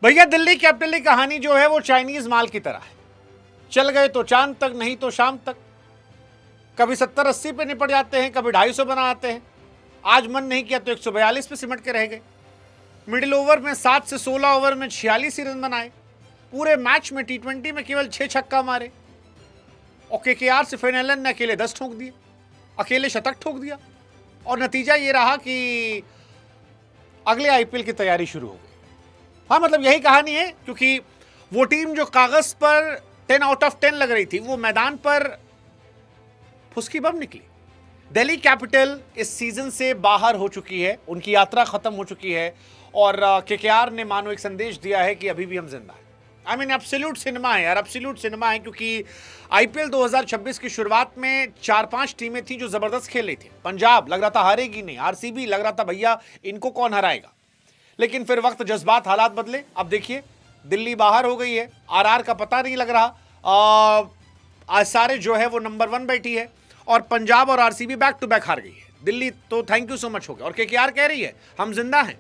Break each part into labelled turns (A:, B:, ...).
A: भैया दिल्ली कैपिटल की कहानी जो है वो चाइनीज माल की तरह है। चल गए तो चांद तक, नहीं तो शाम तक। कभी 70-80 पे निपट जाते हैं, कभी 250 बना आते हैं। आज मन नहीं किया तो 142 पे सिमट के रह गए। मिडिल ओवर में 7 से 16 ओवर में 46 ही रन बनाए। पूरे मैच में T20 में केवल 6 छक्का मारे और केकेआर से फिन एलन ने अकेले 10 ठोक दिए, अकेले शतक ठोक दिया। और नतीजा ये रहा कि अगले आईपीएल की तैयारी शुरू हो गई। हाँ, मतलब यही कहानी है, क्योंकि वो टीम जो कागज पर 10 आउट ऑफ 10 लग रही थी, वो मैदान पर फुसकी बम निकली। दिल्ली कैपिटल इस सीजन से बाहर हो चुकी है, उनकी यात्रा खत्म हो चुकी है और केकेआर ने मानो एक संदेश दिया है कि अभी भी हम जिंदा हैं। आई मीन एब्सोल्यूट सिनेमा है यार, एब्सोल्यूट सिनेमा है, क्योंकि आईपीएल 2026 की शुरुआत में 4-5 टीमें थी जो जबरदस्त खेल रही थी। पंजाब लग रहा था हारेगी नहीं, आरसीबी लग रहा था भैया इनको कौन हराएगा, लेकिन फिर वक्त जज्बात हालात बदले। अब देखिए दिल्ली बाहर हो गई है, आरआर का पता नहीं लग रहा। सारे जो है वो नंबर 1 बैठी है और पंजाब और आरसीबी बैक टू बैक हार गई है। दिल्ली तो थैंक यू सो मच हो गया और केकेआर कह रही है हम जिंदा हैं।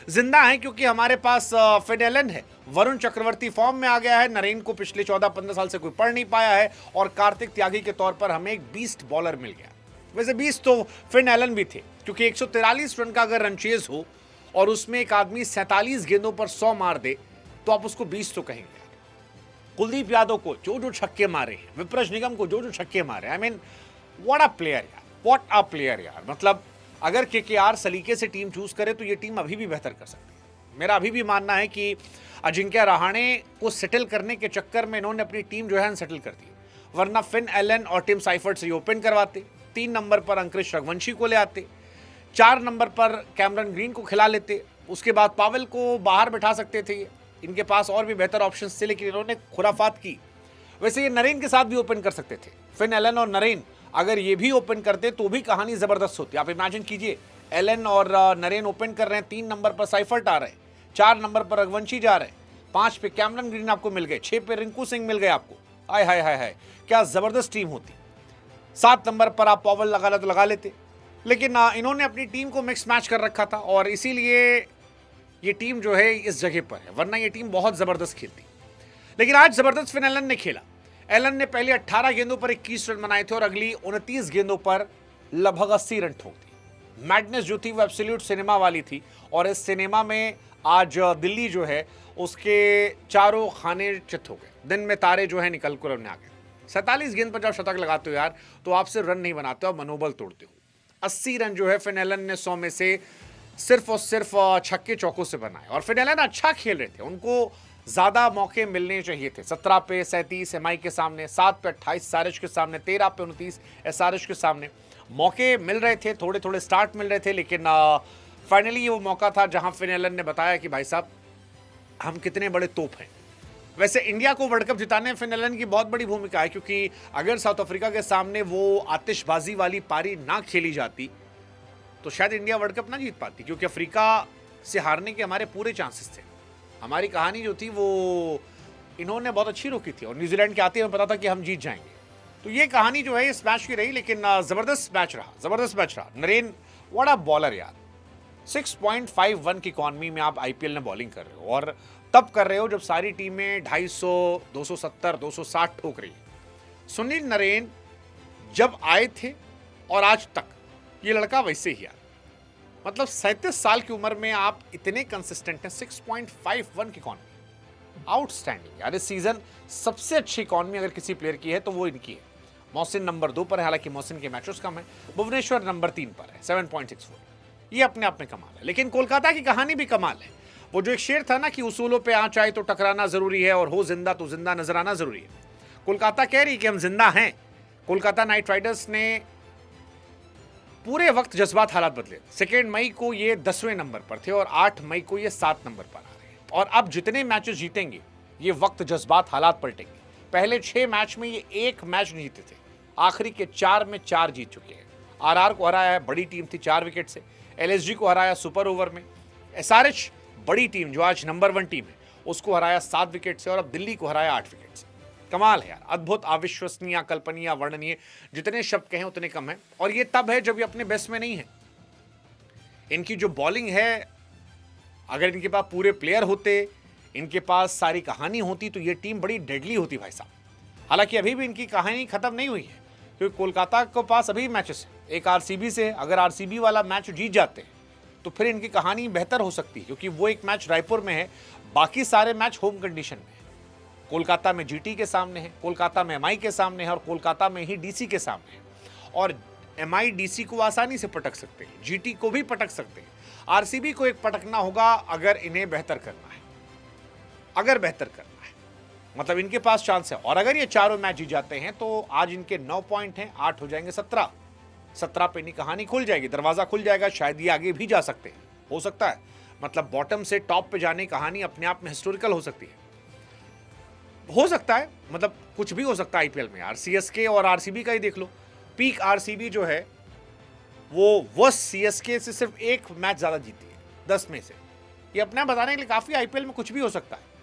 A: जिंदा हैं क्योंकि हमारे पास फिन एलन है, वरुण चक्रवर्ती फॉर्म में आ गया है, नरेन को पिछले 14-15 साल से कोई पढ़ नहीं पाया है और कार्तिक त्यागी के तौर पर हमें एक बीस्ट बॉलर मिल गया। वैसे 20 तो फिन एलन भी थे, क्योंकि 143 रन का अगर रन चेज हो और उसमें एक आदमी 47 गेंदों पर 100 मार दे तो आप उसको 20 तो कहेंगे यार। कुलदीप यादव को जो जो छक्के मारे हैं, विपरश निगम को जो जो छक्के मारे, I mean what a player यार, व्हाट अ प्लेयर यार। मतलब अगर केकेआर सलीके से टीम चूज करे तो ये टीम अभी भी बेहतर कर सकती है। मेरा अभी भी मानना है कि अजिंक्य रहाणे को सेटल करने के चक्कर में इन्होंने अपनी टीम जो है सेटल कर दी, वरना फिन एलन और टिम साइफर्ट से ओपन करवाते, 3 नंबर पर अंकुरिश रघुवंशी को ले आते, 4 नंबर पर कैमरन ग्रीन को खिला लेते, उसके बाद पावेल को बाहर बैठा सकते थे। इनके पास और भी बेहतर ऑप्शंस थे, लेकिन इन्होंने खुराफात की। वैसे ये नरेन के साथ भी ओपन कर सकते थे, फिन एलन और नरेन अगर ये भी ओपन करते तो भी कहानी जबरदस्त होती। आप इमेजिन कीजिए, एलन और नरेन ओपन कर रहे हैं, 3 नंबर पर साइफर्ट आ रहे हैं, 4 नंबर पर रघुवंशी जा रहे हैं, 5 पे कैमरन ग्रीन आपको मिल गए, 6 पे रिंकू सिंह मिल गए आपको। आय हाय हाय हाय, क्या जबरदस्त टीम होती। 7 नंबर पर आप पावेल लगाना तो लगा लेते, लेकिन इन्होंने अपनी टीम को मिक्स मैच कर रखा था और इसीलिए ये टीम जो है इस जगह पर है, वरना ये टीम बहुत जबरदस्त खेलती। लेकिन आज जबरदस्त फिन एलन ने खेला। एलन ने पहले 18 गेंदों पर 21 रन बनाए थे और अगली 29 गेंदों पर लगभग 80 रन ठोक दी। मैडनेस जो थी वो एब्सोल्यूट सिनेमा वाली थी और इस सिनेमा में आज दिल्ली जो है उसके चारों खाने चित हो गए। दिन में तारे जो है निकल कर आ गए। 47 गेंद पर जब शतक लगाते हो यार तो आप सिर्फ रन नहीं बनाते हो, मनोबल तोड़ते हो। 80 रन जो है फिन एलन ने 100 में से सिर्फ और सिर्फ छक्के चौकों से बनाए और फिन एलन अच्छा खेल रहे थे, उनको ज्यादा मौके मिलने चाहिए थे। 17 पे 37 एमआई के सामने, 7 पे 28 सारिश के सामने, 13 पे 29 एसआरएच के सामने मौके मिल रहे थे, थोड़े थोड़े स्टार्ट मिल रहे थे, लेकिन फाइनली ये वो मौका था जहां फिन एलन ने बताया कि भाई साहब हम कितने बड़े तोप हैं। वैसे इंडिया को वर्ल्ड कप जिताने में फिन एलन की बहुत बड़ी भूमिका है, क्योंकि अगर साउथ अफ्रीका के सामने वो आतिशबाजी वाली पारी ना खेली जाती तो शायद इंडिया वर्ल्ड कप ना जीत पाती, क्योंकि अफ्रीका से हारने के हमारे पूरे चांसेस थे। हमारी कहानी जो थी वो इन्होंने बहुत अच्छी रोकी थी और न्यूजीलैंड के आते हुए पता था कि हम जीत जाएंगे। तो ये कहानी जो है इस मैच की रही, लेकिन जबरदस्त मैच रहा, जबरदस्त मैच रहा। नरेन व्हाट अ बॉलर यार, 6.51 की इकॉनमी में आप आईपीएल में बॉलिंग कर रहे हो और तब कर रहे हो जब सारी टीमें 250, 270, 260 ठोक रही है। सुनील नरेन जब आए थे और आज तक ये लड़का वैसे ही यार, मतलब 37 साल की उम्र में आप इतने कंसिस्टेंट हैं। 6.51 की इकॉनमी, आउटस्टैंडिंग यार। इस सीजन सबसे अच्छी इकॉनमी अगर किसी प्लेयर की है तो वो इनकी है। मोहसिन नंबर 2 पर है, हालांकि मोहसिन के मैचेस कम है। भुवनेश्वर नंबर 3 पर है, 7.64। ये अपने आप में कमाल है, लेकिन कोलकाता की कहानी भी कमाल है। वो जो एक शेर था ना कि उसूलों पे आँच आए तो टकराना जरूरी है और हो जिंदा तो जिंदा नजर आना जरूरी है। कोलकाता कह रही कि हम जिंदा हैं। कोलकाता नाइट राइडर्स ने पूरे वक्त जज्बात हालात बदले। 2 मई को ये 10वें नंबर पर थे और 8 मई को ये 7 नंबर पर आ रहे हैं और अब जितने मैचेस जीतेंगे ये वक्त जज्बात हालात पलटेंगे। पहले 6 मैच में ये 1 मैच नहीं जीते थे, आखिरी के 4 में 4 जीत चुके हैं। आरआर को हराया है, बड़ी टीम थी 4 विकेट से। एलएसजी को हराया सुपर ओवर में। एसआरएच बड़ी टीम जो आज नंबर 1 टीम है उसको हराया 7 विकेट से और अब दिल्ली को हराया 8 विकेट से। कमाल है यार, अद्भुत, अविश्वसनीय, अकल्पनीय, वर्णनीय, जितने शब्द कहें उतने कम है। और ये तब है जब ये अपने बेस्ट में नहीं है। इनकी जो बॉलिंग है, अगर इनके पास पूरे प्लेयर होते, इनके पास सारी कहानी होती तो ये टीम बड़ी डेडली होती भाई साहब। हालांकि अभी भी इनकी कहानी खत्म नहीं हुई है, क्योंकि कोलकाता के पास अभी मैचेस है, एक आरसीबी से। अगर आरसीबी वाला मैच जीत जाते हैं तो फिर इनकी कहानी बेहतर हो सकती है, क्योंकि वो एक मैच रायपुर में है, बाकी सारे मैच होम कंडीशन में है। कोलकाता में जीटी के सामने है, कोलकाता में एमआई के सामने है और कोलकाता में ही डीसी के सामने है। और एमआई डीसी को आसानी से पटक सकते हैं, जीटी को भी पटक सकते हैं। आरसीबी को एक पटकना होगा अगर इन्हें बेहतर करना है, अगर बेहतर करना है, मतलब इनके पास चांस है। और अगर ये चारों मैच जीत जाते हैं तो आज इनके 9 पॉइंट हैं, 8 हो जाएंगे 17 पे इनकी कहानी खुल जाएगी, दरवाजा खुल जाएगा, शायद ये आगे भी जा सकते हैं, हो सकता है। मतलब बॉटम से टॉप पे जाने की कहानी अपने आप में हिस्टोरिकल हो सकती है, हो सकता है, मतलब कुछ भी हो सकता है आईपीएल में। यार सीएसके और आरसीबी का ही देख लो, पीक आरसीबी जो है वो सीएसके से सिर्फ एक मैच ज्यादा जीती है 10 में से। ये अपना बताने के लिए काफी, आईपीएल में कुछ भी हो सकता है।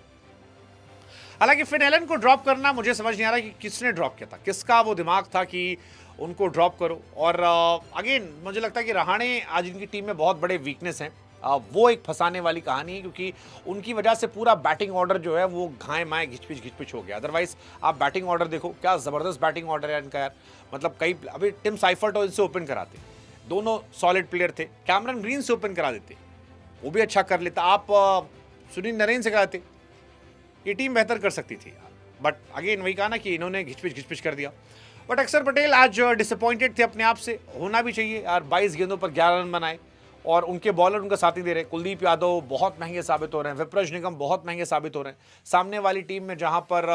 A: हालांकि फिन एलन को ड्रॉप करना मुझे समझ नहीं आ रहा कि किसने ड्रॉप किया था, किसका वो दिमाग था कि उनको ड्रॉप करो। और अगेन मुझे लगता है कि रहाणे आज इनकी टीम में बहुत बड़े वीकनेस हैं, वो एक फंसाने वाली कहानी है, क्योंकि उनकी वजह से पूरा बैटिंग ऑर्डर जो है वो घाए माए घिचपिच हो गया। अदरवाइज आप बैटिंग ऑर्डर देखो, क्या ज़बरदस्त बैटिंग ऑर्डर है इनका यार। मतलब कई अभी टिम साइफर्ट और इनसे ओपन कराते, दोनों सॉलिड प्लेयर थे। कैमरन ग्रीन से ओपन करा देते, वो भी अच्छा कर लेता। आप सुनील नरेन से कराते, ये टीम बेहतर कर सकती थी। बट अगेन वही कहा ना कि इन्होंने घिचपिच कर दिया। बट अक्षर पटेल आज डिसअपॉइंटेड थे अपने आप से, होना भी चाहिए यार। 22 गेंदों पर 11 रन बनाए और उनके बॉलर उनका साथ ही दे रहे हैं। कुलदीप यादव बहुत महंगे साबित हो रहे हैं, विप्रज निगम बहुत महंगे साबित हो रहे हैं। सामने वाली टीम में जहां पर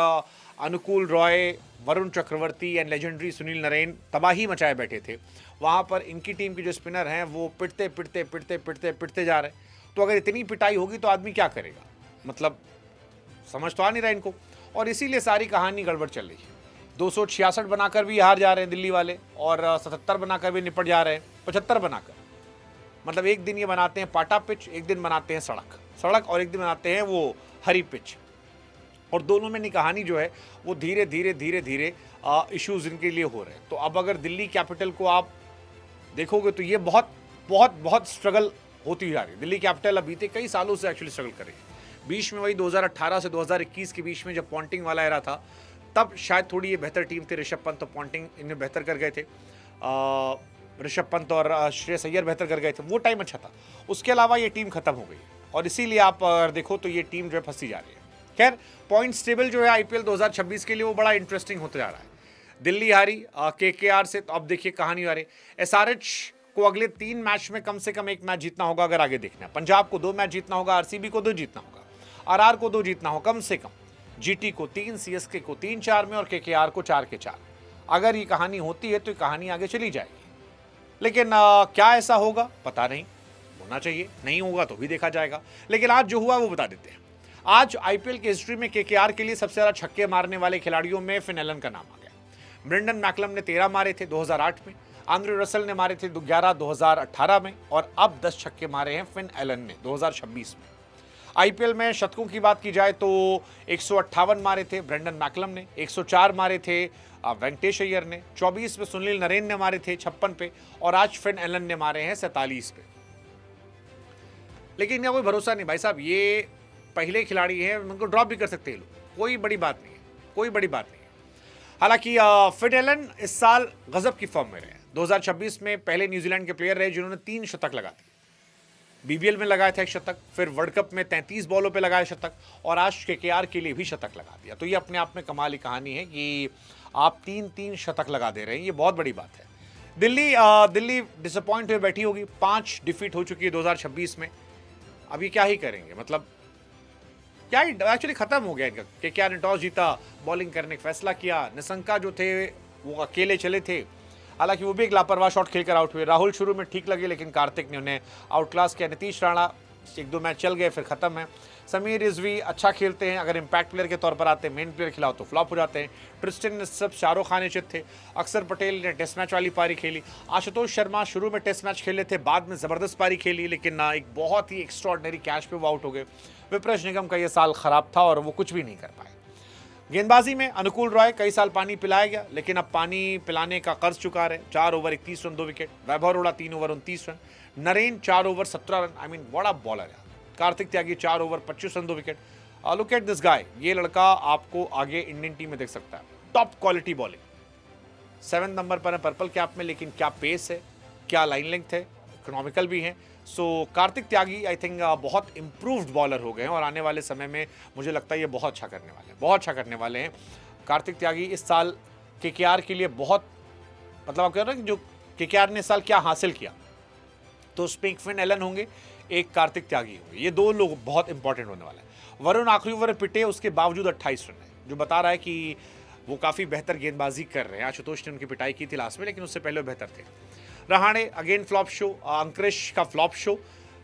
A: अनुकूल रॉय, वरुण चक्रवर्ती एंड लेजेंडरी सुनील नरेन तबाही मचाए बैठे थे, वहां पर इनकी टीम के जो स्पिनर हैं वो पिटते जा रहे हैं। तो अगर इतनी पिटाई होगी तो आदमी क्या करेगा, मतलब समझ तो आ नहीं रहा इनको। और इसीलिए सारी कहानी गड़बड़ चल रही है। 266 बनाकर भी हार जा रहे हैं दिल्ली वाले, और 77 बनाकर भी निपट जा रहे हैं, 75 बनाकर। मतलब एक दिन ये बनाते हैं पाटा पिच, एक दिन बनाते हैं सड़क और एक दिन बनाते हैं वो हरी पिच। और दोनों में कहानी जो है वो धीरे धीरे इश्यूज इनके लिए हो रहे हैं। तो अब अगर दिल्ली कैपिटल को आप देखोगे तो ये बहुत स्ट्रगल होती जा रही है। दिल्ली कैपिटल अब बीते कई सालों से एक्चुअली स्ट्रगल कर रही है। बीच में वही 2018 से 2021 के बीच में जब पॉन्टिंग वाला एरा था, तब शायद थोड़ी ये बेहतर टीम थी। ऋषभ पंत और पॉन्टिंग इन्हें बेहतर कर गए थे, ऋषभ पंत और श्रेयस अय्यर बेहतर कर गए थे, वो टाइम अच्छा था। उसके अलावा ये टीम खत्म हो गई और इसीलिए आप देखो तो ये टीम जो है फंसी जा रही है। खैर पॉइंट्स टेबल जो है आईपीएल 2026 के लिए वो बड़ा इंटरेस्टिंग होते जा रहा है। दिल्ली हारी केकेआर से, तो अब देखिए कहानी आ रही। एसआरएच को अगले 3 मैच में कम से कम 1 मैच जीतना होगा अगर आगे देखना है। पंजाब को 2 मैच जीतना होगा, आरसीबी को 2 जीतना होगा, आरआर को 2 जीतना होगा कम से कम, जीटी को 3, सीएसके को 3-4 में और केकेआर को 4 के 4। अगर ये कहानी होती है तो ये कहानी आगे चली जाएगी। लेकिन क्या ऐसा होगा पता नहीं, होना चाहिए, नहीं होगा तो भी देखा जाएगा। लेकिन आज जो हुआ वो बता देते हैं। आज आईपीएल की हिस्ट्री में केकेआर के लिए सबसे ज्यादा छक्के मारने वाले खिलाड़ियों में फिन एलन का नाम आ गया। ब्रेंडन मैकलम ने 13 मारे थे 2008 में, आंद्रे रसल ने मारे थे 11 2018 में, और अब 10 छक्के मारे हैं फिन एलन ने 2026 में। आईपीएल में शतकों की बात की जाए तो 158 मारे थे ब्रेंडन मैकलम ने, 104 मारे थे वेंकटेश अय्यर ने, 24 में सुनील नरेन ने मारे थे 56 पे, और आज फिन एलन ने मारे हैं 47 पे। लेकिन इनका कोई भरोसा नहीं भाई साहब, ये पहले खिलाड़ी हैं, उनको ड्रॉप भी कर सकते हैं लोग, कोई बड़ी बात नहीं है, कोई बड़ी बात नहीं है। हालांकि फिन एलन इस साल गजब की फॉर्म में रहे। 2026 में पहले न्यूजीलैंड के प्लेयर रहे जिन्होंने 3 शतक लगा दिए। बीबीएल में लगाया था 1 शतक, फिर वर्ल्ड कप में 33 बॉलों पे लगाया शतक, और आज केकेआर के लिए भी शतक लगा दिया। तो ये अपने आप में कमाल की कहानी है कि आप 3-3 शतक लगा दे रहे हैं, ये बहुत बड़ी बात है। दिल्ली डिसअपॉइंट हुए बैठी होगी, 5 डिफीट हो चुकी है 2026 में। अभी क्या ही करेंगे, मतलब क्या ही एक्चुअली खत्म हो गया इनका। केकेआर ने टॉस जीता, बॉलिंग करने का फैसला किया। निशंका जो थे वो अकेले चले थे, हालांकि वो भी एक लापरवाह शॉट खेलकर आउट हुए। राहुल शुरू में ठीक लगे लेकिन कार्तिक ने उन्हें आउट क्लास किया। नीतीश राणा 1-2 मैच चल गए फिर खत्म है। समीर रिजवी अच्छा खेलते हैं, अगर इम्पैक्ट प्लेयर के तौर पर आते हैं, मेन प्लेयर खिलाओ तो फ्लॉप हो जाते हैं। ट्रिस्टन सब शाहरुख खान चित थे। अक्षर पटेल ने टेस्ट मैच वाली पारी खेली। आशुतोष शर्मा शुरू में टेस्ट मैच खेले थे, बाद में ज़बरदस्त पारी खेली, लेकिन एक बहुत ही एक्स्ट्रॉर्डनरी कैच पे वो आउट हो गए। विप्रज निगम का ये साल खराब था और वो कुछ भी नहीं कर पाए। गेंदबाजी में अनुकूल रॉय कई साल पानी पिलाया गया, लेकिन अब पानी पिलाने का कर्ज चुका रहे। 4 over 31 run 2 wicket. Vaibhav Arora 3 over 29 run. Narine 4 over 17 run, I mean बड़ा बॉलर है। Kartik Tyagi 4 over 25 run 2 wicket. Look at this guy, ये लड़का आपको आगे इंडियन टीम में देख सकता है, टॉप क्वालिटी बॉलिंग, 7 नंबर पर है पर्पल कैप में, लेकिन क्या पेस है, क्या लाइन लेंथ है, इकोनॉमिकल भी है। सो कार्तिक त्यागी आई थिंक बहुत इंप्रूव्ड बॉलर हो गए हैं और आने वाले समय में मुझे लगता है ये बहुत अच्छा करने वाले हैं, बहुत अच्छा करने वाले हैं। कार्तिक त्यागी इस साल केकेआर के लिए बहुत, मतलब आप कह रहे हैं कि जो केकेआर ने इस साल क्या हासिल किया, तो उसमें एक फिन एलन होंगे, एक कार्तिक त्यागी होंगे, ये 2 लोग बहुत इंपॉर्टेंट होने वाले हैं। वरुण आखिरी ओवर पिटे, उसके बावजूद 28 रन है, जो बता रहा है कि वो काफ़ी बेहतर गेंदबाजी कर रहे हैं। आशुतोष ने उनकी पिटाई की थी लास्ट में, लेकिन उससे पहले वो बेहतर थे। रहाणे अगेन फ्लॉप शो, अंकुरिश का flop show,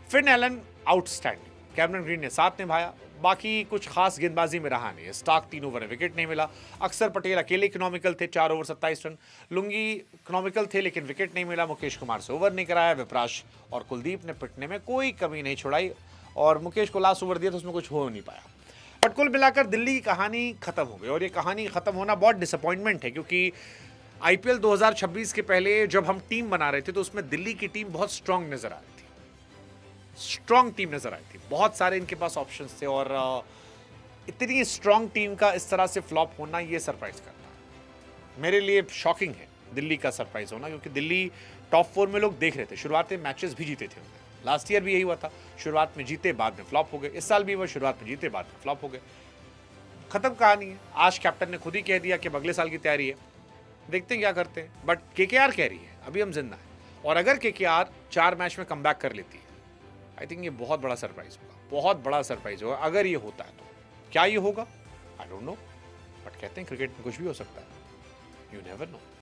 A: Finn Allen outstanding, Cameron green ने साथ निभाया, बाकी कुछ खास गेंदबाजी में रहा नहीं। स्टार्क 3 ओवर में विकेट नहीं मिला, अक्षर पटेल अकेले इकोनॉमिकल थे, 4 ओवर 27 रन, लुंगी इकोनॉमिकल थे लेकिन विकेट नहीं मिला, मुकेश कुमार से ओवर नहीं कराया, विप्राश और कुलदीप ने पिटने में कोई कमी नहीं छोड़ाई और मुकेश को लास्ट ओवर दिया तो उसमें कुछ हो नहीं पाया। बट कुल मिलाकर दिल्ली की कहानी खत्म हो गई और ये कहानी खत्म होना बहुत डिसअपॉइंटमेंट है, क्योंकि आईपीएल 2026 के पहले जब हम टीम बना रहे थे तो उसमें दिल्ली की टीम बहुत स्ट्रांग नजर आ रही थी, स्ट्रांग टीम नजर आई थी, बहुत सारे इनके पास ऑप्शंस थे और इतनी स्ट्रांग टीम का इस तरह से फ्लॉप होना ये सरप्राइज करता है। मेरे लिए शॉकिंग है दिल्ली का सरप्राइज होना, क्योंकि दिल्ली टॉप 4 में लोग देख रहे थे, शुरुआत में मैचेस भी जीते थे उन्होंने, लास्ट ईयर भी यही हुआ था, शुरुआत में जीते बाद में फ्लॉप हो गए, इस साल भी वो शुरुआत में जीते बाद में फ्लॉप हो गए। खत्म कहानी है। आज कैप्टन ने खुद ही कह दिया कि अगले साल की तैयारी है, देखते हैं क्या करते हैं, बट केकेआर कह रही है अभी हम जिंदा हैं और अगर केकेआर 4 मैच में कमबैक कर लेती है, आई थिंक ये बहुत बड़ा सरप्राइज होगा, बहुत बड़ा सरप्राइज होगा। अगर ये होता है तो क्या ये होगा, आई डोंट नो, बट कहते हैं क्रिकेट में कुछ भी हो सकता है, यू नेवर नो।